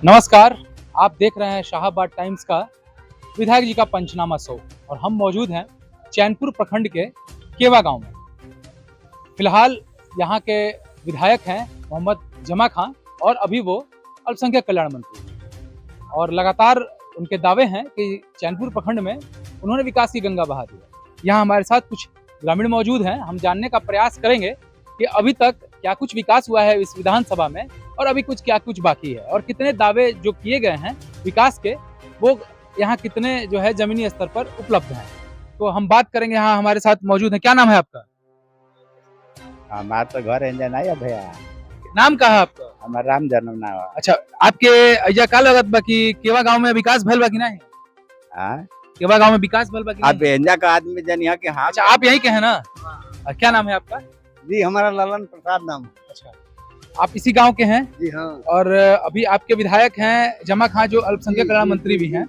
नमस्कार, आप देख रहे हैं शाहाबाद टाइम्स का विधायक जी का पंचनामा शो और हम मौजूद हैं चैनपुर प्रखंड के केवा गांव में। फिलहाल यहाँ के विधायक हैं मोहम्मद जमा खां और अभी वो अल्पसंख्यक कल्याण मंत्री हैं और लगातार उनके दावे हैं कि चैनपुर प्रखंड में उन्होंने विकास की गंगा बहा दी है। यहाँ हमारे साथ कुछ ग्रामीण मौजूद हैं, हम जानने का प्रयास करेंगे कि अभी तक क्या कुछ विकास हुआ है इस विधानसभा में और अभी क्या कुछ बाकी है और कितने दावे जो किए गए हैं विकास के वो यहाँ कितने जो है जमीनी स्तर पर उपलब्ध हैं। तो हम बात करेंगे, यहाँ हमारे साथ मौजूद है। क्या नाम है आपका? हमारा तो घर इंजन है भैया। नाम कहा है आपका? हमारा राम जन्म नाम है। अच्छा, आपके अजा का लगत बा कि केवा गांव में विकास भइल बा कि नहीं? हाँ? केवा गांव में विकास भइल बा कि आप इंजा का आदमी जन यहाँ के। हाँ, अच्छा, आप यही के हैं ना? क्या नाम है आपका? जी हमारा ललन प्रसाद नाम। अच्छा, आप इसी गांव के हैं? जी हाँ। और अभी आपके विधायक हैं जमा खां जो अल्पसंख्यक कल्याण मंत्री भी हैं।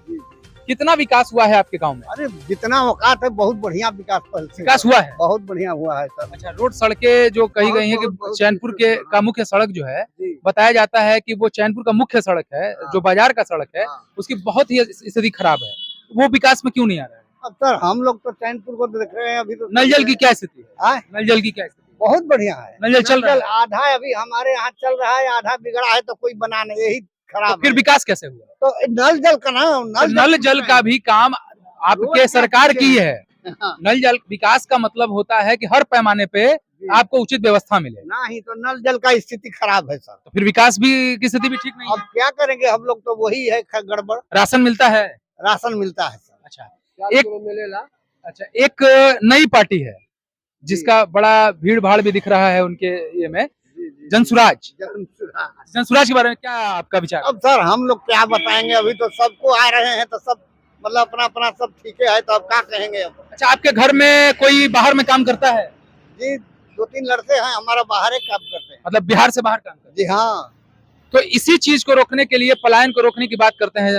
कितना विकास हुआ है आपके गांव में? अरे जितना औकात है बहुत बढ़िया विकास हुआ है, बहुत बढ़िया हुआ है सर। अच्छा, रोड सड़कें जो कही गई हैं कि चैनपुर के का मुख्य सड़क जो है बताया जाता है कि वो चैनपुर का मुख्य सड़क है, जो बाजार का सड़क है, उसकी बहुत ही स्थिति खराब है। वो विकास में क्यों नहीं आ रहा है? अब सर हम लोग तो चैनपुर को देख रहे हैं अभी तो। नल जल की क्या स्थिति है? नल जल की क्या स्थिति? बहुत बढ़िया है। नल जल चल रहा है? आधा अभी हमारे यहाँ चल रहा है, आधा बिगड़ा है तो कोई बना नहीं, यही खराब। तो फिर विकास कैसे हुआ? तो नल जल का ना, नल जल का भी काम आपके सरकार की है। नल जल विकास का मतलब होता है कि हर पैमाने पे आपको उचित व्यवस्था मिले। नहीं तो नल जल का स्थिति खराब है सर। तो फिर विकास भी की स्थिति भी ठीक नहीं है। अब क्या करेंगे हम लोग, तो वही है गड़बड़। राशन मिलता है? राशन मिलता है सर। अच्छा, एक नई पार्टी है जिसका बड़ा भीड़ भाड़ भी दिख रहा है उनके ये में, जनसुराज। जनसुराज के बारे में क्या आपका विचार? अब सर हम लोग क्या बताएंगे, अभी तो सबको आ रहे हैं तो सब मतलब अपना अपना सब ठीक है, तो अब क्या कहेंगे अब। अच्छा, आपके घर में कोई बाहर में काम करता है? जी 2-3 लड़के हैं हमारा बाहर काम करते हैं। मतलब बिहार से बाहर काम करते हैं? जी हाँ। तो इसी चीज को रोकने के लिए, पलायन को रोकने की बात करते हैं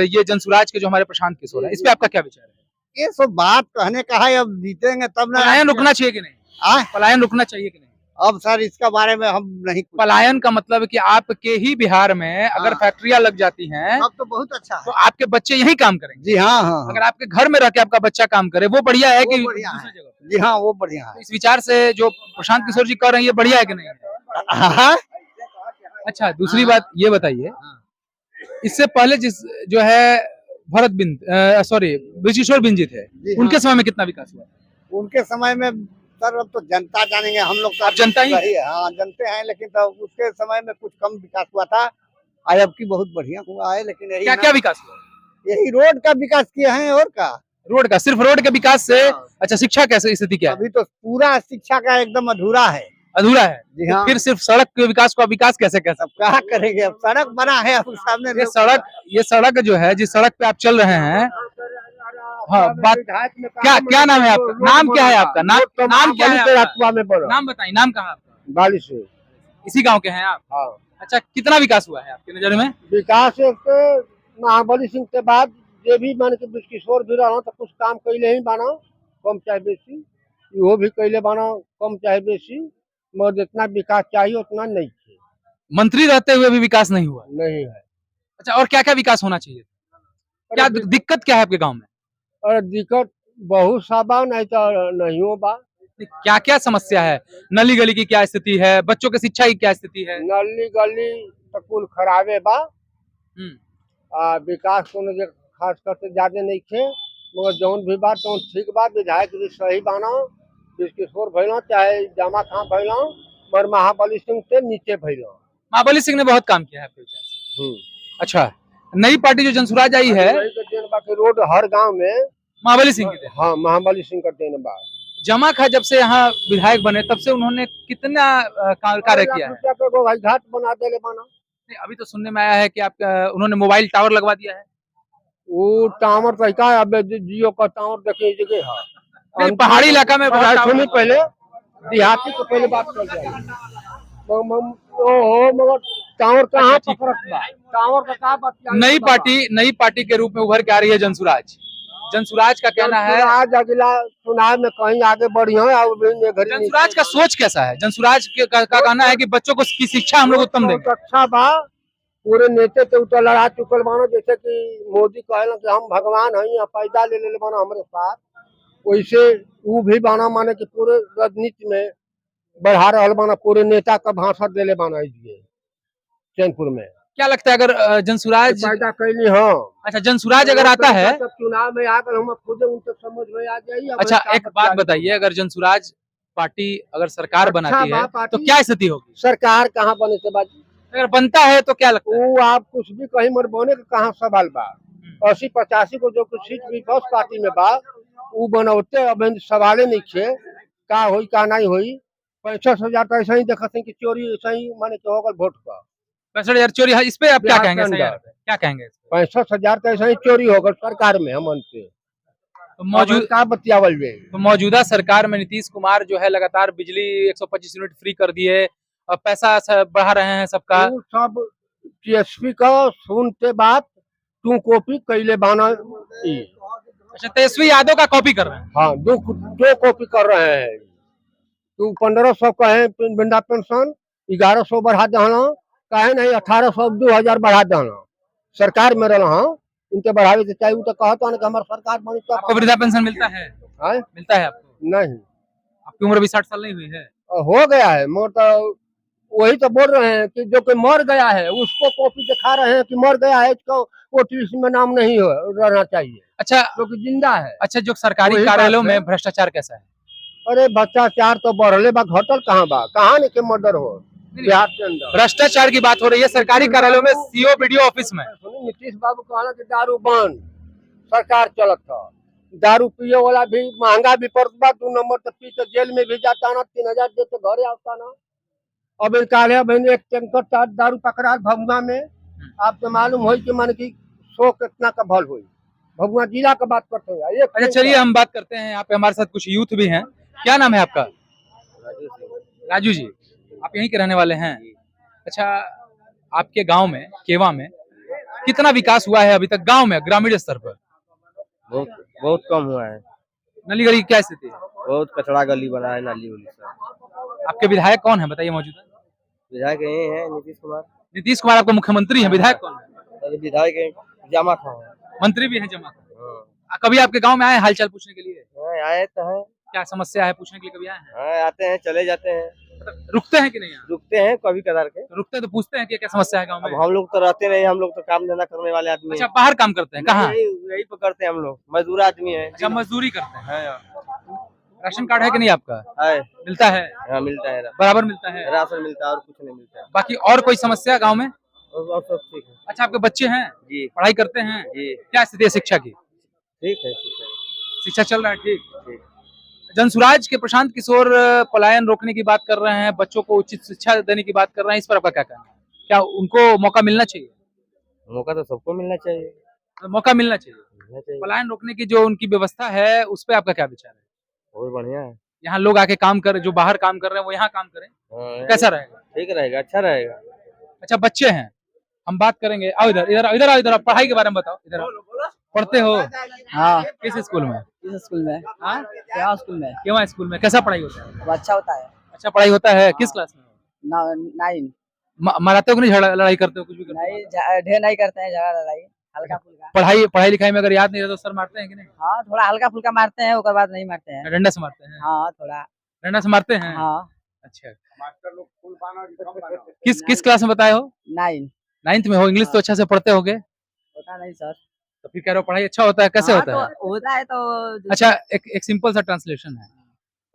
ये जनसुराज के जो हमारे प्रशांत किशोर है, इस पे आपका क्या विचार है? ये सब बात कहने का है, अब जीतेंगे तब ना। पलायन रुकना चाहिए कि नहीं? पलायन रुकना चाहिए कि नहीं? अब सर इसका बारे में हम नहीं। पलायन का मतलब कि आपके ही बिहार में अगर फैक्ट्रियां लग जाती हैं अब तो बहुत अच्छा है। तो आपके बच्चे यही काम करेंगे। जी हाँ हाँ। अगर आपके घर में रह के आपका बच्चा काम करे वो बढ़िया है कि बढ़िया दूसरी जगह? जी हाँ वो बढ़िया है। इस विचार से जो प्रशांत किशोर जी कर रहे हैं ये बढ़िया है कि नहीं? अच्छा, दूसरी बात ये बताइए, इससे पहले जिस जो है भरत बिंद सॉरी ब्रजकिशोर बिंद जी थे, उनके समय में कितना विकास हुआ? उनके समय में सर अब तो जनता जानेंगे, हम लोग तो आप जनता ही? हाँ जनते हैं, लेकिन तो उसके समय में कुछ कम विकास हुआ था। आज अब की बहुत बढ़िया हुआ है, लेकिन यही क्या क्या विकास हुआ? यही रोड का विकास किए हैं। और का रोड का? सिर्फ रोड के विकास से? अच्छा, शिक्षा कैसे स्थिति क्या है? अभी तो पूरा शिक्षा का एकदम अधूरा है। अधूरा है? जी हाँ। तो फिर सिर्फ सड़क के विकास को विकास कैसे कह सकते? क्या करेंगे, अब सड़क बना है अब सामने। ये सड़क जो है, जिस सड़क पे आप चल रहे हैं, हाँ बात क्या नाम है आपका? नाम क्या है आपका? नाम क्या है आपका? नाम बताइए, नाम कहाँ आपका? बालिश से। इसी गांव के हैं आप? हाँ। अच्छा, कितना विकास हुआ है आपकी नजर में? विकास महाबली सिंह के बाद जे भी मान के ब्रजकिशोर भी रहा तो कुछ काम कैले ही बाना, कम चाहे बेसी। वो भी कैले बाना, कम चाहे बेसी, मगर जितना विकास चाहिए उतना नहीं है। मंत्री रहते हुए भी विकास नहीं हुआ? नहीं है। अच्छा, और क्या क्या विकास होना चाहिए? क्या दिक्कत क्या है आपके गांव में? अरे दिक्कत बहुत सा बा, नहीं तो नहीं हो बा। क्या क्या समस्या है? नली गली की क्या स्थिति है? बच्चों की शिक्षा की क्या स्थिति है? नली गली तो कुल खराबे बा। विकास को खास करके ज्यादा नहीं थे, मगर जौन भी बात तो ठीक बात। विधायक भी सही बाना, ब्रजकिशोर भैलो चाहे जमा खां भैलो, मगर महाबली सिंह से नीचे भैलो। महाबली सिंह ने बहुत काम किया है आपके विचार से? अच्छा, नई पार्टी जो जनसुराज आई है, बाकी रोड हर गांव में महाबली सिंह की? हाँ महाबली सिंह का देन बा। जमा खां जब से यहाँ विधायक बने तब से उन्होंने कितना कार्य किया है? घाट बना दे बना। अभी तो सुनने में आया है कि आपका उन्होंने मोबाइल टावर लगवा दिया है। वो टावर तो क्या है, अब जियो का टावर देखिए जगह है। पहाड़ी इलाका में सुनी पहले, देहाती को पहले बात कर जाए। मगर टावर कहाँ पकड़त बा? टावर का क्या बात? नई पार्टी के रूप में उभर के आ रही है जनसुराज। जनसुराज का कहना है आज अगला चुनाव में कहीं आगे बढ़ी है। जनसुराज का सोच कैसा है? जनसुराज का कहना है कि बच्चों को की शिक्षा हम लोग उत्तम देंगे। अच्छा बा, पूरे नेते तो उतर लड़ा चुकल बानो, जैसे कि मोदी कहला कि हम भगवान हैं, यहाँ पैदा ले ले बानो हमारे साथ, वैसे वो भी बाना माने कि पूरे राजनीति में बढ़ा रहा बाना, पूरे नेता का भाषण दे ले बाना इसलिए चैनपुर में क्या लगता है अगर जनसुराज पैदा कैली। हाँ, अच्छा जनसुराज अगर आता है, तब चुनाव में आकर हम खुद उनके समझ में आ जाइए। अच्छा एक बात बताइए, अगर जनसुराज पार्टी अगर सरकार बनाती है तो क्या स्थिति होगी? सरकार कहाँ बने से बात, अगर बनता है तो क्या लगता है? वो आप कुछ भी कहीं मत बने का कहाँ सवाल बा। 80-85 को जो कुछ सीट विपक्ष पार्टी में बा वो बनौते, अब सवाले नहीं छे का होई का नहीं होई। 65,000 तो ऐसा ही देखा कि चोरी ऐसा ही माने के होगल वोट का 65,000 चोरी है, इस पे आप क्या बिहार के कहेंगे? अंदर। क्या कहेंगे? 65,000 तो ऐसा ही चोरी होगल सरकार में हम पे। तो मौजूद का बतियावल जे तो मौजूदा सरकार में नीतीश कुमार जो है लगातार बिजली 125 यूनिट फ्री कर दिए और पैसा बढ़ा रहे हैं सबका। वो सब टीएसपी का सुनते बात तू कॉपी कैले बाना। अच्छा तेजस्वी यादव का कॉपी कर रहे हैं। हाँ, दो कॉपी कर रहे हैं। तू 1500 कहे वृंदा पेंशन 1100 बढ़ा देना, कहे नहीं 1800 2000 बढ़ा देना। सरकार में रहा इनके बढ़ावे के चाहिए तो कहता ना कि हमारा सरकार बनी तो आपको वृद्धा पेंशन मिलता है? मिलता है आपको? नहीं, आपकी उम्र भी 60 साल नहीं हुई है? हो गया है मोर तो। वही तो बोल रहे हैं कि जो कोई मर गया है उसको कॉपी दिखा रहे हैं कि मर गया है, इसको ओटीसी में नाम नहीं हो रहना चाहिए। अच्छा क्योंकि जिंदा है। अच्छा जो सरकारी कार्यालयों में भ्रष्टाचार कैसा है? अरे भ्रष्टाचार तो बढ़ले बा, घटल कहाँ बा, कहाँ नहीं के मर्डर हो बिहार के अंदर। भ्रष्टाचार की बात हो रही है सरकारी कार्यालयों में, सीओ बीडीओ ऑफिस में। नीतीश बाबू कहला कि दारू बंद सरकार चलत था, दारू पिए वाला भी महंगा भी पड़ता, 2 नंबर तो पी तो जेल में भी जाता ना, 3000 दे तो घरे आता ना। अब काले बहन एक टैंकर दारू पकड़ा भगुआ में, आपको मालूम हो कि मान की 100 कितना का भल हुई, भगुआ जिला का बात करते हैं। अच्छा चलिए हम बात करते हैं, यहाँ पे हमारे साथ कुछ यूथ भी हैं। क्या नाम है आपका? राजू जी, आप यहीं के रहने वाले हैं? अच्छा आपके गांव में केवा में कितना विकास हुआ है अभी तक गांव में ग्रामीण स्तर पर? बहुत कम हुआ है। नली गली की क्या स्थिति है? बहुत कचरा गली बना है, नाली उली सब। आपके विधायक कौन है बताइए मौजूदा? विधायक यही है नीतीश कुमार। नीतीश कुमार आपका मुख्यमंत्री है, विधायक कौन है? विधायक जमा खान है, मंत्री भी है जमा खान। कभी आपके गांव में आए हालचाल पूछने के लिए? आए तो है। क्या समस्या है पूछने के लिए कभी आए हैं? आते हैं चले जाते हैं। रुकते हैं कि नहीं? रुकते हैं कभी कदार के। रुकते तो पूछते हैं कि क्या समस्या है गांव में? अब हम लोग तो रहते नहीं, हम लोग तो काम धंधा करने वाले आदमी। अच्छा बाहर काम करते हैं? कहाँ? यही तो करते हैं हम लोग, मजदूर आदमी है। अच्छा मजदूरी करते हैं। राशन कार्ड है कि नहीं आपका? है, मिलता है? हाँ मिलता है, बराबर मिलता है? राशन मिलता है और कुछ नहीं मिलता है। बाकी और कोई समस्या गांव में? और सब ठीक है। अच्छा आपके बच्चे हैं जी, पढ़ाई करते हैं जी, क्या स्थिति है शिक्षा की? ठीक है, शिक्षा चल रहा है ठीक? जनसुराज के प्रशांत किशोर पलायन रोकने की बात कर रहे हैं, बच्चों को उचित शिक्षा देने की बात कर रहे हैं, इस पर आपका क्या कहना है? क्या उनको मौका मिलना चाहिए? मौका तो सबको मिलना चाहिए। मौका मिलना चाहिए। पलायन रोकने की जो उनकी व्यवस्था है उस पर आपका क्या विचार है? बहुत बढ़िया है। यहाँ लोग आके काम कर, जो बाहर काम कर रहे हैं वो यहाँ काम करें, कैसा रहेगा? ठीक रहेगा, अच्छा रहेगा। अच्छा बच्चे हैं, हम बात करेंगे। आओ इधर इधर इधर आओ, इधर पढ़ाई के बारे में बताओ। इधर पढ़ते हो? हाँ। किस स्कूल में? किस स्कूल में? हाँ क्या स्कूल में? केवा स्कूल में। कैसा पढ़ाई होता है? वो अच्छा होता है। अच्छा पढ़ाई होता है। किस क्लास में? 9। मराते हो कि नहीं, लड़ाई करते हो कुछ भी करते हो? नहीं, ढेर नहीं करते हैं झगड़ा लड़ाई, हल्का फुल्का। पढ़ाई लिखाई में अगर याद नहीं रहता तो सर मारते हैं कि नहीं? हाँ थोड़ा हल्का फुल्का मारते हैं, उसके बाद नहीं मारते हैं। डंडा से मारते हैं? हाँ थोड़ा डंडा से मारते हैं। हाँ। अच्छा किस क्लास में बताए हो? 9th में हो। इंग्लिश तो अच्छा से पढ़ते होगे? पता नहीं सर। तो फिर कह रहे हो पढ़ाई अच्छा होता है, कैसे हाँ, होता है? होता है तो। अच्छा एक सिंपल सा ट्रांसलेशन है,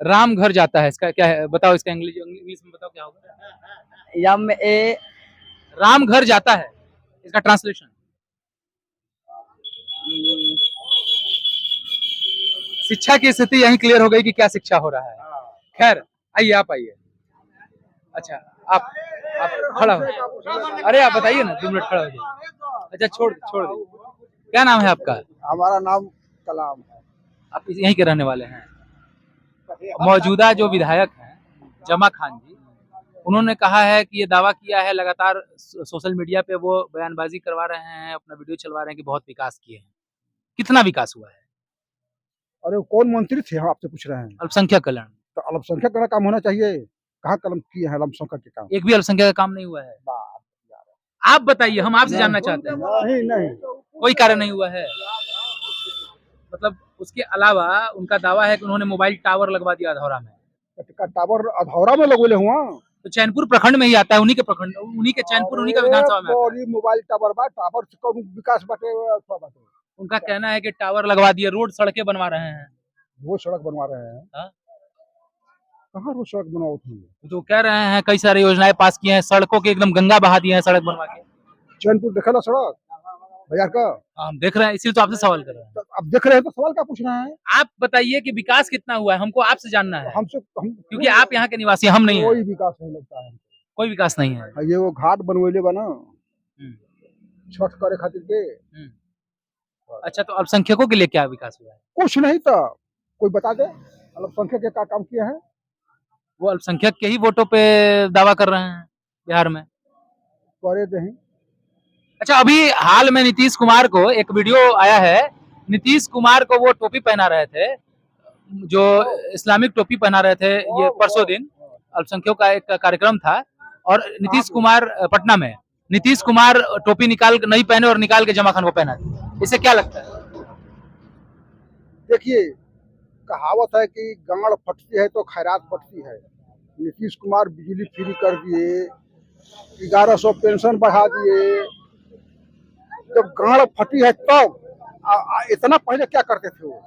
राम घर जाता है, इसका क्या है बताओ? इसका इंग्लिश में बताओ क्या होगा? MA राम घर जाता है, इसका ट्रांसलेशन। शिक्षा की स्थिति यही क्लियर हो गई कि क्या शिक्षा हो रहा है। खैर आइए, आप आइए। अच्छा आप खड़ा हो। अरे आप बताइए ना, 2 मिनट खड़ा हो जाइए। अच्छा छोड़ दीजिए। क्या नाम है आपका? हमारा नाम कलाम है। आप यहीं के रहने वाले हैं? मौजूदा जो विधायक हैं जमा खान जी, उन्होंने कहा है कि ये दावा किया है, लगातार सोशल मीडिया पे वो बयानबाजी करवा रहे हैं, अपना वीडियो चलवा रहे हैं कि बहुत विकास किए हैं। कितना विकास हुआ है? अरे कौन मंत्री थे हम आपसे पूछ रहे हैं? अल्पसंख्यक कल्याण। तो अल्पसंख्यक का काम होना चाहिए, कहाँ कलम किए हैं अल्पसंख्यक के काम? एक भी अल्पसंख्यक का काम नहीं हुआ है। आप बताइए, हम आपसे जानना चाहते हैं। नहीं नहीं कोई कार्य नहीं हुआ है, मतलब उसके अलावा उनका दावा है कि उन्होंने मोबाइल टावर लगवा दिया अधौरा में। का टावर अधौरा में लगोले हुआ तो चैनपुर प्रखंड में ही आता है, उन्हीं के प्रखंड, उन्हीं के चैनपुर, उन्हीं का विधानसभा में आता है। मोबाइल टावर बा, टावर से कौन विकास बाटे बाटे। उनका कहना है कि टावर लगवा दिए, रोड सड़कें बनवा रहे हैं। वो सड़क बनवा रहे हैं। हाँ? कहाँ वो सड़क बनाओ थी? तो कह रहे हैं कई सारी योजनाएं पास की हैं, सड़कों के एकदम गंगा बहा दी है सड़क बनवा के। चैनपुर देखा ना सड़क बाजार का? हम देख रहे हैं, इसीलिए तो आपसे सवाल कर रहे हैं। तो अब देख रहे हैं तो सवाल क्या पूछ रहे हैं? आप बताइए कि विकास कितना हुआ है, हमको आपसे जानना है, हमसे हम क्योंकि आप यहाँ के निवासी, हम नहीं कोई हैं। विकास नहीं लगता है। कोई विकास नहीं है। ये वो घाट बनवेले बना हम्म, छठ करे खातिर के, अच्छा, तो अल्पसंख्यकों के लिए क्या विकास हुआ है? कुछ नहीं था। कोई बता दे अल्पसंख्यक के क्या काम किया है? वो अल्पसंख्यक के ही वोटों पे दावा कर रहे हैं बिहार में। करे दे अच्छा, अभी हाल में नीतीश कुमार को एक वीडियो आया है, नीतीश कुमार को वो टोपी पहना रहे थे, जो इस्लामिक टोपी पहना रहे थे, ये परसों दिन अल्पसंख्यकों का एक कार्यक्रम था, और नीतीश कुमार पटना में, नीतीश कुमार टोपी निकाल नहीं पहने और निकाल के जमा खान को पहना दी। इसे क्या लगता है? देखिए, कहावत है कि गांड फटती है तो खैरात बटती है। नीतीश कुमार बिजली फ्री कर दिए, 1100 पेंशन बढ़ा दिए। जब गांड फटी है तब इतना पहले क्या करते थे वो?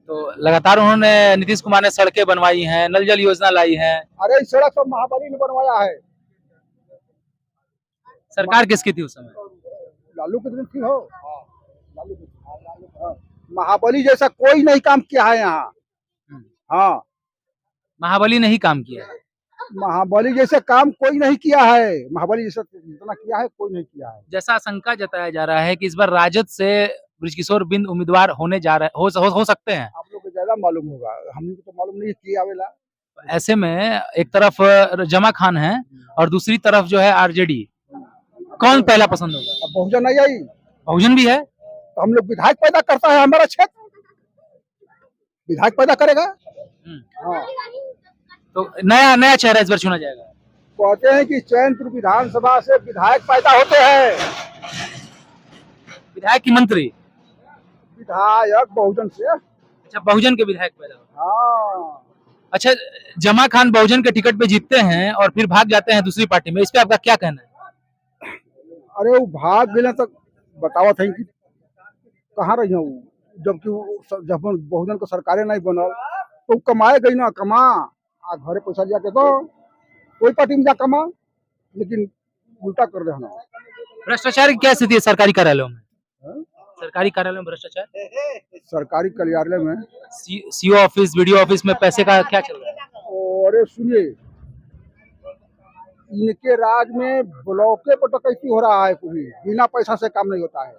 तो लगातार उन्होंने, नीतीश कुमार ने सड़कें बनवाई हैं, नल जल योजना लाई है। अरे इस सड़क सब महाबली ने बनवाया है। सरकार किसकी थी उस समय? लालू के दिन थी हो। लालू की थी। हाँ। महाबली जैसा कोई नहीं काम किया है यहाँ। हाँ, महाबली ने ही काम किया है। महाबली जैसे काम कोई नहीं किया है। महाबली जैसा जितना किया है कोई नहीं किया है। जैसा आशंका जताया जा रहा है कि इस बार राजद से बृजकिशोर बिंद उम्मीदवार होने जा रहे, हो सकते हैं। आप लोग को ज्यादा मालूम होगा, हमने तो मालूम नहीं किया आवेला। ऐसे में एक तरफ जमा खान है और दूसरी तरफ जो है आरजेडी, कौन पहला पसंद होगा? अब बहुजन नहीं आई बहुजन भी है, तो हम लोग विधायक पैदा करता है हमारा क्षेत्र, विधायक पैदा करेगा। हाँ, तो नया नया चेहरा इस बार चुना जाएगा। कहते हैं कि चैनपुर विधानसभा से विधायक पैदा होते हैं। विधायक की मंत्री? विधायक बहुजन से। अच्छा, बहुजन के विधायक पैदा होते हैं। हाँ, अच्छा, जमा खान बहुजन के टिकट पे जीतते हैं और फिर भाग जाते हैं दूसरी पार्टी में, इस पे आपका क्या कहना है? अरे वो भाग गए तक बतावा था कि कहाँ रही हूँ, जबकि जब बहुजन को सरकारें नहीं बनल तो कमाए गई ना, कमा आ घरे पैसा लिया के तो कोई पार्टी में जा कमा, लेकिन उल्टा कर रहे हैं। भ्रष्टाचार की क्या स्थिति है सरकारी कार्यालयों में? सरकारी कार्यालयों में भ्रष्टाचार, सरकारी कार्यालय में सीओ ऑफिस, वीडियो ऑफिस में पैसे का क्या चल रहा है? और सुनिए, इनके राज में ब्लॉके पर डकैती हो रहा है, कोई बिना पैसा से काम नहीं होता है।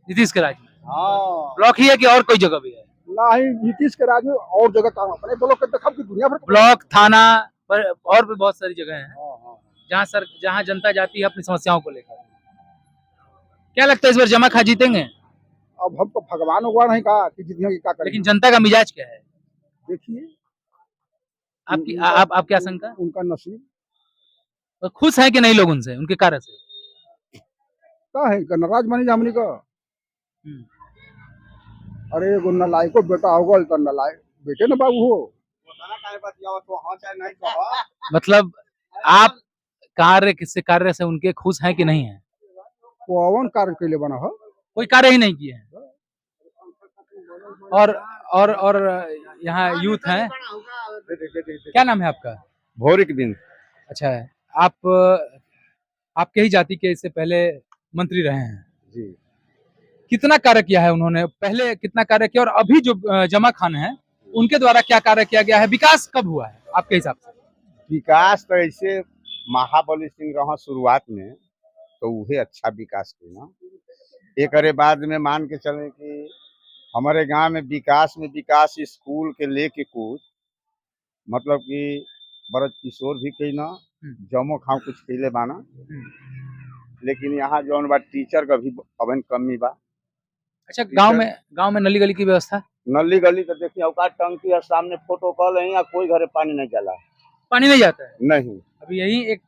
नीतीश के राज में हाँ, ब्लॉक ही है कि और कोई जगह भी है? नहीं, नीतीश के राज में और जगह काम अपने ब्लॉक के देखा कि दुनिया भर ब्लॉक, थाना पर और भी बहुत सारी जगह हैं हाँ। जहाँ जनता जाती है अपनी समस्याओं को लेकर। क्या लगता है इस बार जमा खा जीतेंगे? अब हम तो भगवान उगवान नहीं कहा कि जितने क्या करें। लेकिन जनता का मिजाज क्या है? देखिए, आपकी आप क्या आशंका? उनका नसीब तो खुश हैं कि नहीं लोग उनसे, उनके कार्य से? का है नाराज मानी जामनी का। अरे एगो नलायको बेटा होगा तो नलायक बेटे न बाबू हो। मतलब आप कार्य से उनके खुश हैं कि नहीं है? कौन कार्य के लिए बना हो? कोई कार्य ही नहीं किए हैं। और यहाँ यूथ हैं, क्या नाम है आपका? भौरिक बिंद। अच्छा है, आपके ही जाति के इससे पहले मंत्री रहे हैं जी। कितना कार्य किया है उन्होंने, पहले कितना कार्य किया और अभी जो जमा खान है उनके द्वारा क्या कार्य किया गया है? विकास कब हुआ है आपके हिसाब से? विकास तो ऐसे महाबली सिंह रहा शुरुआत में, तो वही अच्छा विकास किया। एक बाद में मान के चले कि हमारे गांव में विकास स्कूल के लेके कुछ मतलब कि बरज किशोर भी कही ना, जमो खाओ कुछ कैले बाना, लेकिन यहाँ जो बा टीचर का भी अभी कमी बा। अच्छा, गांव में नली गली की व्यवस्था? नली गली तो देखिए औकात टंकी है सामने, फोटो कॉल है, या कोई घरे पानी नहीं जाला, पानी नहीं जाता है? नहीं। अभी यही एक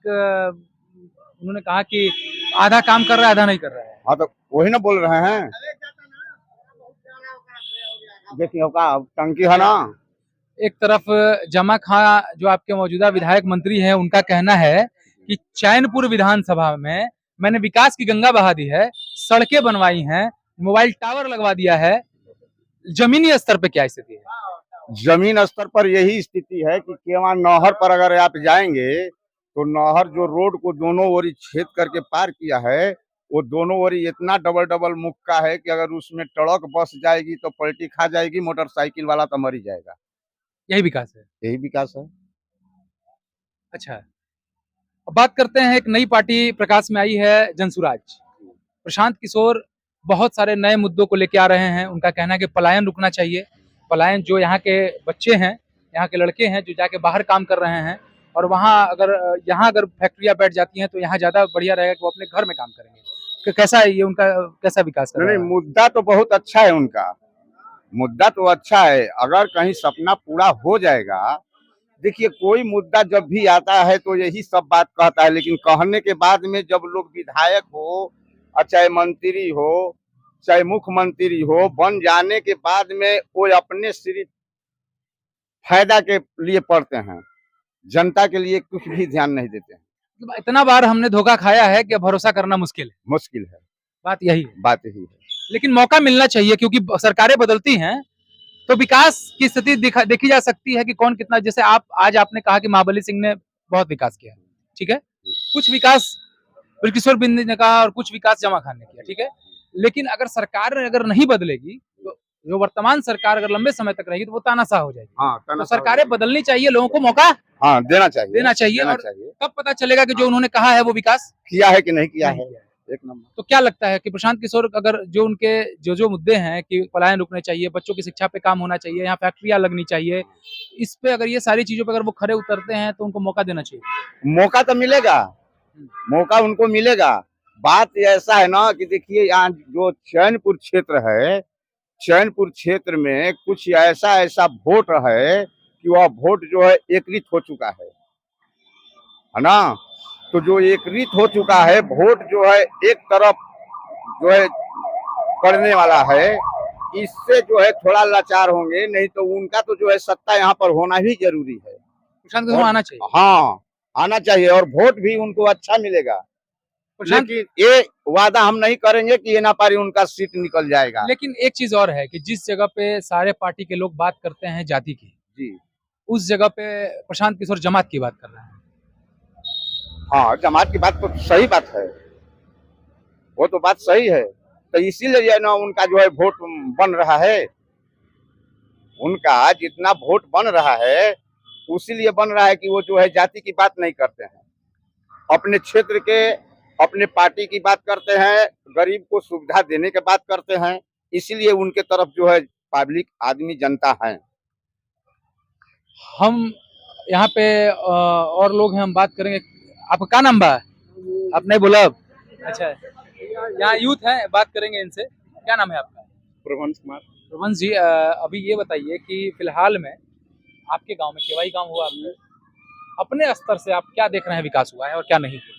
उन्होंने कहा कि आधा काम कर रहा है, आधा नहीं कर रहा है। हाँ तो वही ना बोल रहे हैं। देखिए का टंकी है ना, एक तरफ जमा खां जो आपके मौजूदा विधायक मंत्री हैं, उनका कहना है कि चैनपुर विधानसभा में मैंने विकास की गंगा बहा दी है, सड़कें बनवाई हैं, मोबाइल टावर लगवा दिया है। जमीनी स्तर पे क्या स्थिति है? जमीन स्तर पर यही स्थिति है कि केवल नहर पर अगर आप जाएंगे तो नहर जो रोड को दोनों ओरी छेद करके पार किया है, वो दोनों ओरी इतना डबल डबल मुक्का है कि अगर उसमें ट्रक बस जाएगी तो पलटी खा जाएगी, मोटरसाइकिल वाला तो मर ही जाएगा। यही विकास है। यही विकास है। अच्छा, अब बात करते हैं, एक नई पार्टी प्रकाश में आई है, जनसुराज। प्रशांत किशोर बहुत सारे नए मुद्दों को लेके आ रहे हैं। उनका कहना है कि पलायन रुकना चाहिए। पलायन, जो यहाँ के बच्चे हैं, यहाँ के लड़के हैं जो जाके बाहर काम कर रहे हैं, और वहाँ अगर फैक्ट्रियाँ बैठ जाती हैं तो यहाँ ज्यादा बढ़िया रहेगा कि वो अपने घर में काम करेंगे। कैसा है ये उनका, कैसा विकास कर रहा नहीं, है? मुद्दा तो बहुत अच्छा है उनका, मुद्दा तो अच्छा है। अगर कहीं सपना पूरा हो जाएगा, देखिए कोई मुद्दा जब भी आता है तो यही सब बात कहता है, लेकिन कहने के बाद में जब लोग विधायक हो, चाहे मंत्री हो, चाहे मुख्यमंत्री हो, बन जाने के बाद में वो अपने सिर्फ फायदा के लिए पढ़ते हैं, जनता के लिए कुछ भी ध्यान नहीं देते हैं। मतलब इतना बार हमने धोखा खाया है कि भरोसा करना मुश्किल है। मुश्किल है, बात यही है। बात यही है। लेकिन मौका मिलना चाहिए, क्योंकि सरकारें बदलती हैं तो विकास की स्थिति देखी जा सकती है कि कौन कितना। जैसे आज आपने कहा कि महाबली सिंह ने बहुत विकास किया, ठीक है, कुछ विकास बृजकिशोर बिंद ने कहा और कुछ विकास जमा खान ने किया, ठीक है। लेकिन अगर सरकार अगर नहीं बदलेगी, तो जो वर्तमान सरकार अगर लंबे समय तक रहेगी तो वो तानाशाह हो जाएगी। हाँ, तो सरकारें बदलनी चाहिए, लोगों को मौका हाँ देना चाहिए, देना चाहिए। और कब पता चलेगा कि जो उन्होंने कहा है वो विकास किया है कि नहीं किया है। एक नंबर। तो क्या लगता है कि प्रशांत किशोर, अगर जो उनके जो मुद्दे हैं कि पलायन रुकने चाहिए, बच्चों की शिक्षा पे काम होना चाहिए, यहाँ फैक्ट्रियां लगनी चाहिए, इस पे अगर ये सारी चीजों पे अगर वो खरे उतरते हैं तो उनको मौका देना चाहिए। मौका तो मिलेगा, मौका उनको मिलेगा। बात ऐसा है ना कि देखिए यहाँ जो चैनपुर क्षेत्र है, चैनपुर क्षेत्र में कुछ ऐसा वोट है कि वह वोट जो है एकरित हो चुका है ना। तो जो एकरित हो चुका है वोट जो है एक तरफ जो है करने वाला है, इससे जो है थोड़ा लाचार होंगे। नहीं तो उनका तो जो है सत्ता यहाँ पर होना ही जरूरी है। प्रशांत किशोर आना चाहिए। हाँ, आना चाहिए और वोट भी उनको अच्छा मिलेगा। लेकिन ये वादा हम नहीं करेंगे कि ये ना पारी उनका सीट निकल जाएगा। लेकिन एक चीज और है कि जिस जगह पे सारे पार्टी के लोग बात करते हैं जाति की, जी, उस जगह पे प्रशांत किशोर जमात की बात कर रहे हैं। हाँ, जमात की बात तो सही बात है, वो तो बात सही है। तो इसीलिए ना उनका जो है वोट बन रहा है, उनका जितना वोट बन रहा है उसीलिए बन रहा है कि वो जो है जाति की बात नहीं करते हैं, अपने क्षेत्र के, अपने पार्टी की बात करते हैं, गरीब को सुविधा देने की बात करते हैं। इसीलिए उनके तरफ जो है पब्लिक आदमी जनता है। हम यहाँ पे और लोग हैं, हम बात करेंगे। आपका क्या नाम बा? आप नहीं बोला? अच्छा, यहाँ यूथ है, बात करेंगे इनसे। क्या नाम है आपका? प्रवंश कुमार। प्रवंश जी, अभी ये बताइए कि फिलहाल में आपके गांव में, केवाई गांव हुआ आपने, अपने स्तर से आप क्या देख रहे हैं विकास हुआ है और क्या नहीं हुआ?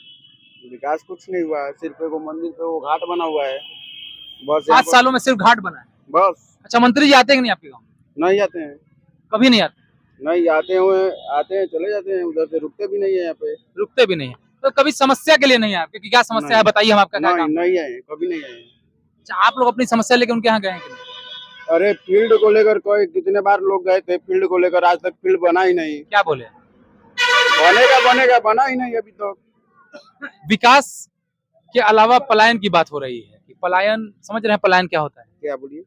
विकास कुछ नहीं हुआ है, सिर्फ एगो मंदिर पे वो घाट बना हुआ है बस। 5 सालों में सिर्फ घाट बना है बस। अच्छा, मंत्री जी आते हैं कि नहीं आपके गाँव में? नहीं आते हैं। कभी नहीं आते? नहीं आते हैं चले जाते हैं, उधर से रुकते भी नहीं है, यहाँ पे रुकते भी नहीं है। तो कभी समस्या के लिए नहीं आए? क्योंकि क्या समस्या है बताइए, हम आपका क्या काम? नहीं आए, कभी नहीं आए। अच्छा, आप लोग अपनी समस्या लेके उनके यहाँ गए हैं कि नहीं? अरे फील्ड को लेकर कोई कितने बार लोग गए थे, फील्ड को लेकर आज तक फील्ड बना ही नहीं। क्या बोले? बनेगा बना ही नहीं अभी तक। विकास के अलावा पलायन की बात हो रही है कि पलायन, समझ रहे हैं पलायन क्या होता है? क्या बोलिए?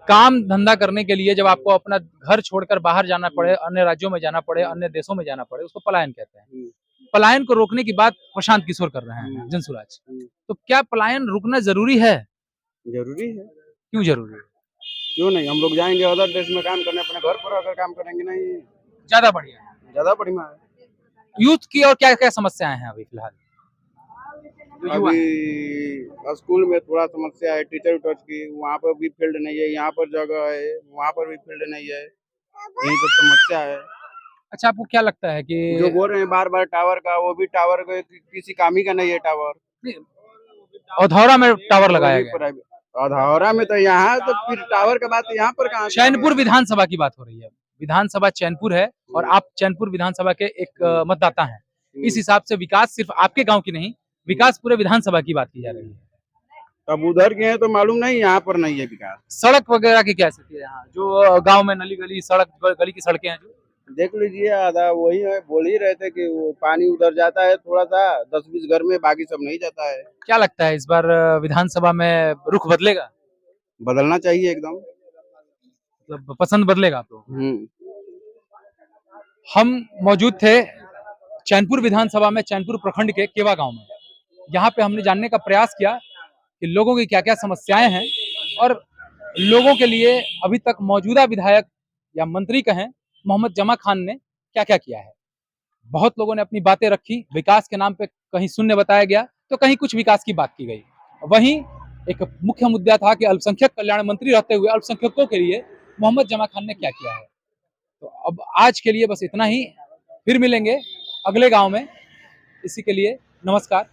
काम धंधा करने के लिए जब आपको अपना घर छोड़कर बाहर जाना पड़े, अन्य राज्यों में जाना पड़े, अन्य देशों में जाना पड़े, उसको पलायन कहते हैं। पलायन को रोकने की बात प्रशांत किशोर कर रहे हैं, जनसुराज। तो क्या पलायन रुकना जरूरी है? जरूरी है। क्यों जरूरी है? क्यों नहीं, हम लोग जाएंगे अदर देश में काम करने, अपने घर पर अगर काम करेंगे नहीं, ज्यादा बढ़िया है, ज्यादा बढ़िया है। यूथ की और क्या क्या समस्याएं हैं अभी फिलहाल? अभी स्कूल में थोड़ा समस्या है, टीचर उटर की, वहाँ पर भी फील्ड नहीं है, यहाँ पर जगह है, वहाँ पर भी फील्ड नहीं है, यही सब समस्या है। अच्छा, आपको क्या लगता है कि जो बोल रहे हैं बार बार टावर का, वो भी टावर किसी काम ही का नहीं है टावर। औधौरा में टावर लगाया गया? अधौरा में तो यहाँ तो फिर टावर का बात यहाँ पर कहाँ से चैनपुर विधानसभा की बात हो रही है। विधानसभा चैनपुर है और आप चैनपुर विधानसभा के एक मतदाता हैं। इस हिसाब से विकास सिर्फ आपके गांव की नहीं, विकास पूरे विधानसभा की बात की जा रही है। अब उधर के हैं तो मालूम नहीं, यहाँ पर नहीं है विकास। सड़क वगैरह की क्या स्थिति है यहाँ? जो गांव में नली गली सड़क गली की सड़कें हैं जो देख लीजिए, आधा वही है, बोल ही रहे थे कि वो पानी उधर जाता है थोड़ा सा 10-20 घर में, बाकी सब नहीं जाता है। क्या लगता है इस बार विधानसभा में रुख बदलेगा? बदलना चाहिए एकदम, मतलब पसंद बदलेगा आप लोग? हम मौजूद थे चैनपुर विधानसभा में, चैनपुर प्रखंड के केवा गांव में। यहाँ पे हमने जानने का प्रयास किया कि लोगों की क्या क्या समस्याएं हैं और लोगों के लिए अभी तक मौजूदा विधायक या मंत्री कहें मोहम्मद जमा खान ने क्या क्या किया है। बहुत लोगों ने अपनी बातें रखी, विकास के नाम पे कहीं शून्य बताया गया तो कहीं कुछ विकास की बात की गई। वहीं एक मुख्य मुद्दा था कि अल्पसंख्यक कल्याण मंत्री रहते हुए अल्पसंख्यकों के लिए मोहम्मद जमा खान ने क्या किया है। तो अब आज के लिए बस इतना ही, फिर मिलेंगे अगले गांव में। इसी के लिए नमस्कार।